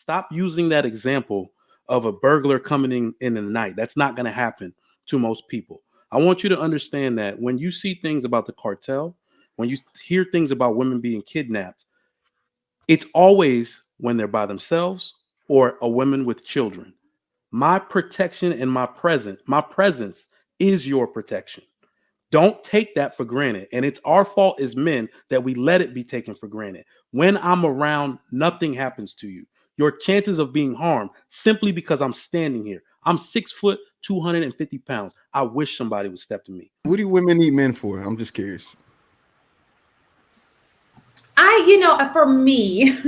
stop using that example of a burglar coming in the night. That's not going to happen to most people. I want you to understand that when you see things about the cartel, when you hear things about women being kidnapped, it's always when they're by themselves or a woman with children. My protection and my presence is your protection. Don't take that for granted. And it's our fault as men that we let it be taken for granted. When I'm around, nothing happens to you. Your chances of being harmed simply because I'm standing here. I'm 6 foot, 250 pounds. I wish somebody would step to me. What do women need men for? I'm just curious. For me,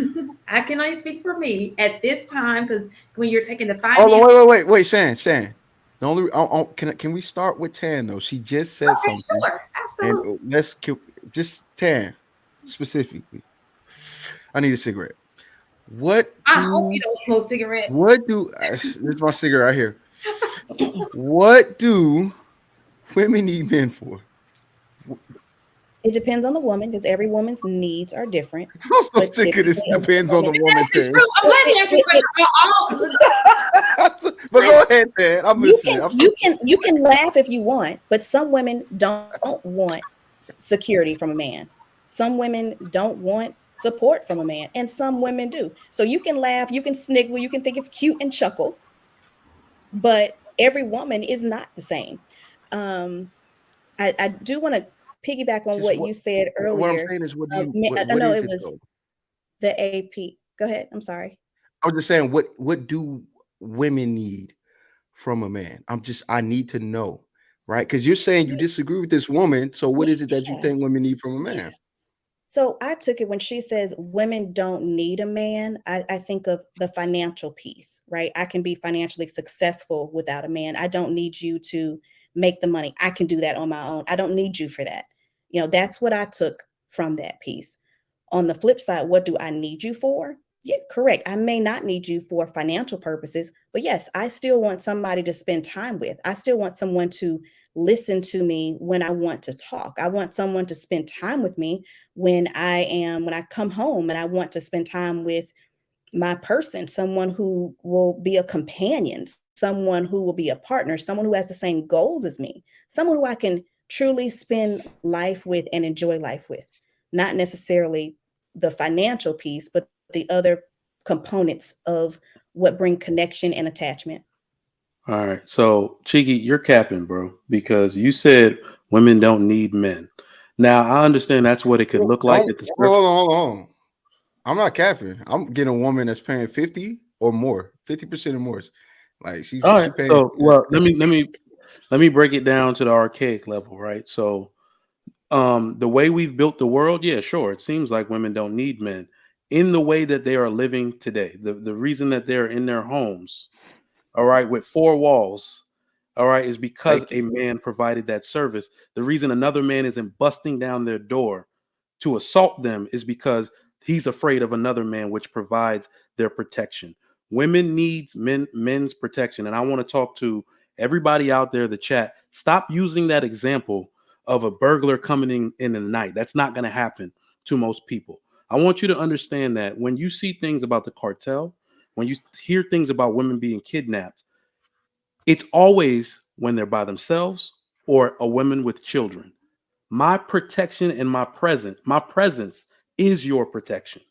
I can only speak for me at this time because when you're taking the Oh, finance. wait, Shan. The only can we start with Tan though? She just said Okay, something, sure, absolutely. and just Tan specifically. I need a cigarette. I hope you don't smoke cigarettes. This is my cigarette right here. What do women need men for? It depends on the woman because every woman's needs are different. I'm so sick of this. Depends on the woman. That's true. Let me ask you a question. But go ahead, Tan. I'm listening. You can laugh if you want, but some women don't want security from a man. Some women don't want support from a man, and some women do. So you can laugh, you can sniggle, you can think it's cute and chuckle, but every woman is not the same. I do want to piggyback on what you said earlier. What I'm saying is, what is it? The AP. Go ahead. I'm sorry. I was just saying, what do women need from a man? I need to know, right? Because you're saying you disagree with this woman. So what is it that you think women need from a man? Yeah. So I took it when she says women don't need a man. I think of the financial piece, right? I can be financially successful without a man. I don't need you to make the money. I can do that on my own. I don't need you for that. That's what I took from that piece. On the flip side, what do I need you for? Yeah, correct. I may not need you for financial purposes, but yes, I still want somebody to spend time with. I still want someone to listen to me when I want to talk. I want someone to spend time with me when I come home, and I want to spend time with my person, someone who will be a companion, someone who will be a partner, someone who has the same goals as me, someone who I can truly spend life with and enjoy life with, not necessarily the financial piece, but the other components of what bring connection and attachment. All right. So, Cheeky, you're capping, bro, because you said women don't need men. Now, I understand that's what it could look like at the surface. Hold on. I'm not capping. I'm getting a woman that's paying 50 or more, 50% or more. Like she's All right. paying. So, well, let me break it down to the archaic level, right? So, the way we've built the world, yeah, sure, it seems like women don't need men in the way that they are living today. The reason that they're in their homes, all right, with four walls, all right, is because a man provided that service. The reason another man isn't busting down their door to assault them is because he's afraid of another man, which provides their protection. Women needs men's protection. And I want to talk to everybody out there, the chat. Stop using that example of a burglar coming in the night. That's not going to happen to most people. I want you to understand that when you see things about the cartel, when you hear things about women being kidnapped, it's always when they're by themselves or a woman with children. My protection and my presence is your protection.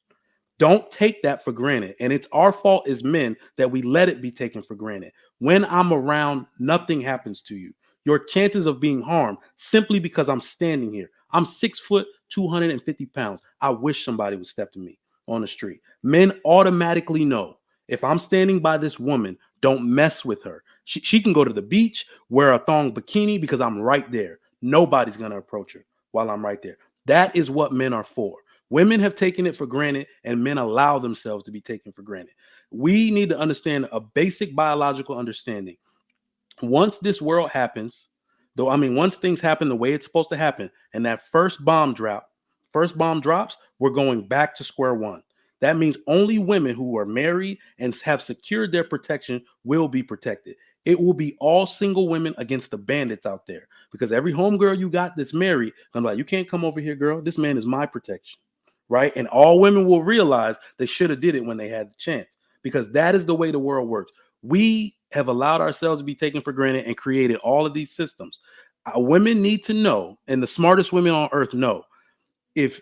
Don't take that for granted. And it's our fault as men that we let it be taken for granted. When I'm around, nothing happens to you. Your chances of being harmed simply because I'm standing here. I'm 6 foot, 250 pounds. I wish somebody would step to me on the street. Men automatically know if I'm standing by this woman, don't mess with her. She can go to the beach, wear a thong bikini because I'm right there. Nobody's going to approach her while I'm right there. That is what men are for. Women have taken it for granted, and men allow themselves to be taken for granted. We need to understand a basic biological understanding. Once this world happens, once things happen the way it's supposed to happen, and that first bomb drops, we're going back to square one. That means only women who are married and have secured their protection will be protected. It will be all single women against the bandits out there, because every homegirl you got that's married, I'm like, you can't come over here, girl. This man is my protection, right? And all women will realize they should have did it when they had the chance. because that is the way the world works. We have allowed ourselves to be taken for granted and created all of these systems. Women need to know, and the smartest women on earth know, if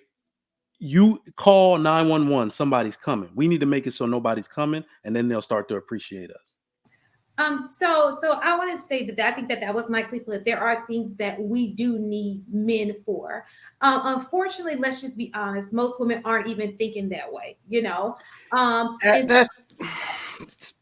you call 911, somebody's coming. We need to make it so nobody's coming, and then they'll start to appreciate us. So I want to say that I think that was nicely put. There are things that we do need men for. Unfortunately, let's just be honest. Most women aren't even thinking that way.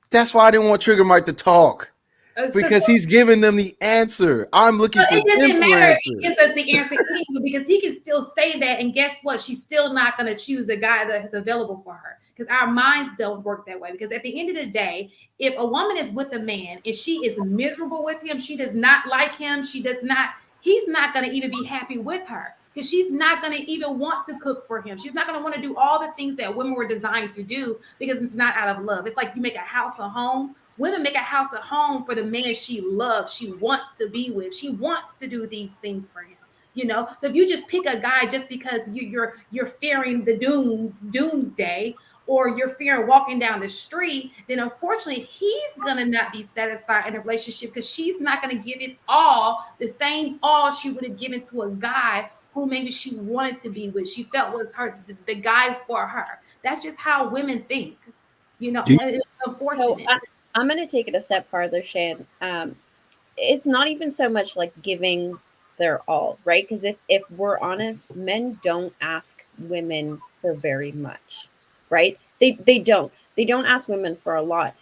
That's why I didn't want Trigger Mike to talk. So Because he's giving them the answer. I'm looking for it doesn't them matter if answer. he gives us the answer anyway, because he can still say that, and guess what? She's still not going to choose a guy that is available for her, because our minds don't work that way. Because at the end of the day, if a woman is with a man and she is miserable with him, she does not like him, he's not going to even be happy with her, because she's not going to even want to cook for him. She's not going to want to do all the things that women were designed to do, because it's not out of love. It's like you make a house a home. Women make a house a home for the man she loves, she wants to be with. She wants to do these things for him. So if you just pick a guy just because you're fearing the doomsday, or you're fearing walking down the street, then unfortunately he's gonna not be satisfied in a relationship, because she's not gonna give it all, the same all she would have given to a guy who maybe she wanted to be with. She felt was the guy for her. That's just how women think. It's unfortunate. So I'm going to take it a step farther, Shan. It's not even so much like giving their all, right? Because if we're honest, men don't ask women for very much, right? They don't. They don't ask women for a lot.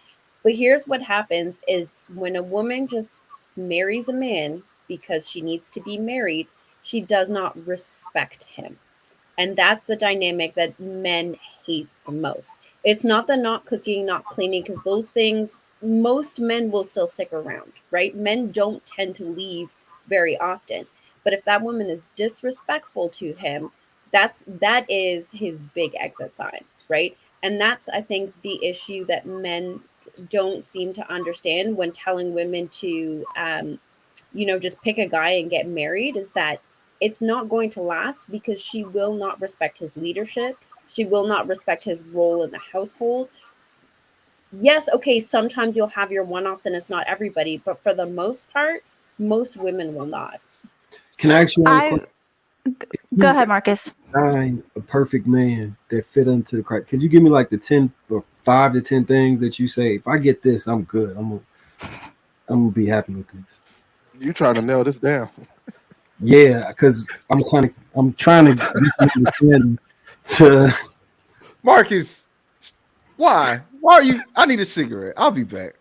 But here's what happens is when a woman just marries a man because she needs to be married, she does not respect him. And that's the dynamic that men hate the most. It's not the not cooking, not cleaning, because those things, most men will still stick around, right? Men don't tend to leave very often. But if that woman is disrespectful to him, that is his big exit sign, right? And that's, I think, the issue that men don't seem to understand when telling women to, just pick a guy and get married, is that it's not going to last, because she will not respect his leadership. She will not respect his role in the household. Yes, okay, sometimes you'll have your one-offs and it's not everybody, but for the most part, most women will not. Can I ask you Go ahead, Marcus. Find a perfect man that fit into the criteria. Could you give me like the 10 or 5 to 10 things that you say, if I get this, I'm good. I'm gonna be happy with this. You trying to nail this down? Yeah, because I'm trying to understand to Marcus, why? Why are you? I need a cigarette. I'll be back.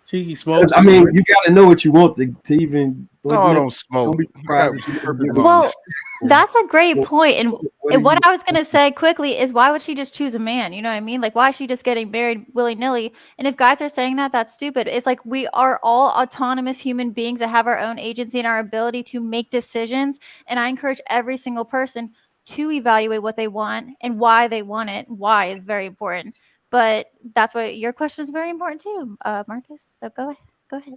Cheeky smokes. I mean, you got to know what you want to even. No, I don't smoke. Don't be surprised. Well, that's a great point. And what I was going to say quickly is, why would she just choose a man? You know what I mean? Like, why is she just getting married willy-nilly? And if guys are saying that, that's stupid. It's like, we are all autonomous human beings that have our own agency and our ability to make decisions. And I encourage every single person to evaluate what they want and why they want it. Why is very important. But that's why your question is very important too, Marcus. So go ahead.